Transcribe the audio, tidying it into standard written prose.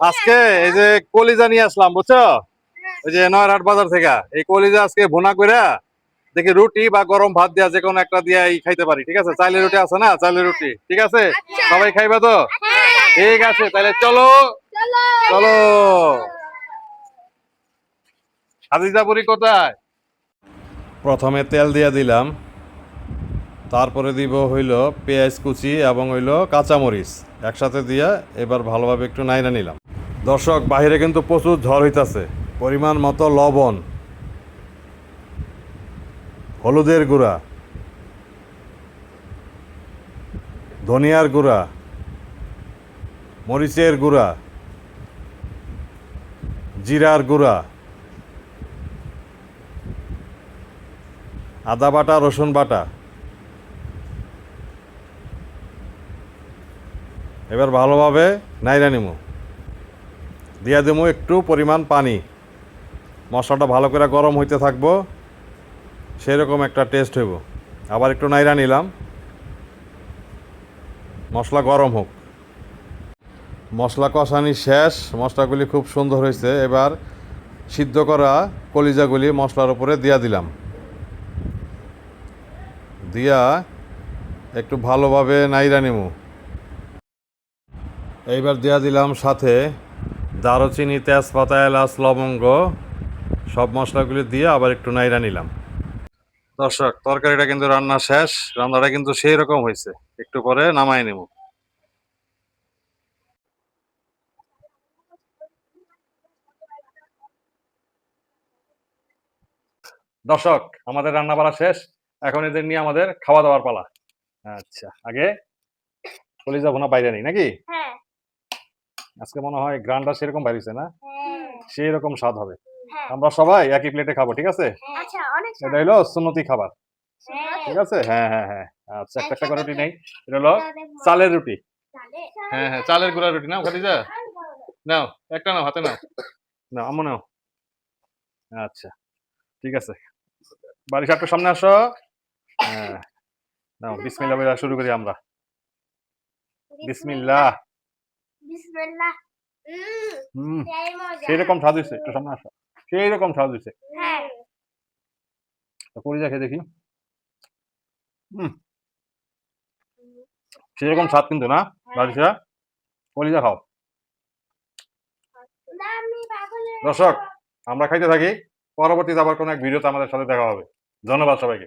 আজকে এই যে কলিজা নিয়ে আসলাম বুঝছো, ওই যে নয়রহাট বাজার থেকে এই কলিজা আজকে ভুনা করে দেখি রুটি বা গরম ভাত দিয়া যে কোনো একটা দিয়ে খাইতে পারি। ঠিক আছে, চাইলে রুটি আছে না, চাইলে রুটি ঠিক আছে, সবাই খাইবে তো? ঠিক আছে, তাহলে চলো চলো। হাজিজাপুরি কোথায়? প্রথমে তেল দিয়ে দিলাম, তারপরে দিব হইল পেঁয়াজ কুচি এবং হইল কাঁচামরিচ একসাথে দিয়া এবার ভালোভাবে একটু নাইরা নিলাম। দর্শক, বাহিরে কিন্তু প্রচুর ঝড় হইতাছে। পরিমাণ মতো লবণ, হলুদের গুঁড়া, ধনিয়ার গুঁড়া, মরিচের গুঁড়া, জিরার গুঁড়া, আদা বাটা, রসুন বাটা। এবার ভালোভাবে নাইরা নিমু, দিয়া দেবো একটু পরিমাণ পানি। মশলাটা ভালো করে গরম হইতে থাকবো, সেরকম একটা টেস্ট হইব। আবার একটু নাইরা নিলাম, মশলা গরম হোক। মশলা কষানি শেষ, মশলাগুলি খুব সুন্দর হয়েছে। এবার সিদ্ধ করা কলিজাগুলি মশলার উপরে দিয়া দিলাম, দিয়া একটু ভালোভাবে নাইরা নিমু। এইবার দিয়া দিলাম সাথে দারুচিনি, তেজপাতা, এলাচ, লবঙ্গ, সব মশলাগুলি দিয়ে আবার একটু নাইরা নিলাম। দর্শক, তরকারিটা কিন্তু রান্না শেষ, রান্নাটা কিন্তু সেই রকম হয়েছে। একটু পরে নামাই নেব। দর্শক, আমাদের রান্না বাড়া শেষ, এখন এদের নিয়ে আমাদের খাওয়া দাওয়ার পালা। আচ্ছা, আগে কলিজা ভুনা বাইরে নেই নাকি? আজকে মনে হয় গ্রানটা সেরকম বাইরেছে না, সেই রকম স্বাদ হবে। আমরা সবাই একই প্লেটে খাবো, ঠিক আছে? এটা হলো সুন্নতি খাবার, ঠিক আছে? হ্যাঁ হ্যাঁ হ্যাঁ। আচ্ছা, একটা একটা করে রুটি নেই। এটা হলো চালের রুটি। হ্যাঁ হ্যাঁ, চালের গুঁড়া রুটি নাও খাদিজা, নাও একটা, নাও হাতে নাও, নাও আম্মু নাও। আচ্ছা, ঠিক আছে, বাড়ি সাপটার সামনে আসো। হ্যাঁ, নাও বিসমিল্লাহ বলে শুরু করি আমরা। বিসমিল্লাহ। হুম, সেই রকম স্বাদ হয়েছে, একটু সামনে আসো। সেই রকম স্বাদ হয়েছে। কলিজা খেয়ে দেখি। হুম, সেই রকম স্বাদ কিন্তু না বাড়িটা। কলিজা খাও। দর্শক, আমরা খাইতে থাকি, পরবর্তীতে আবার কোনো এক ভিডিওতে আমাদের সাথে দেখা হবে। ধন্যবাদ সবাইকে।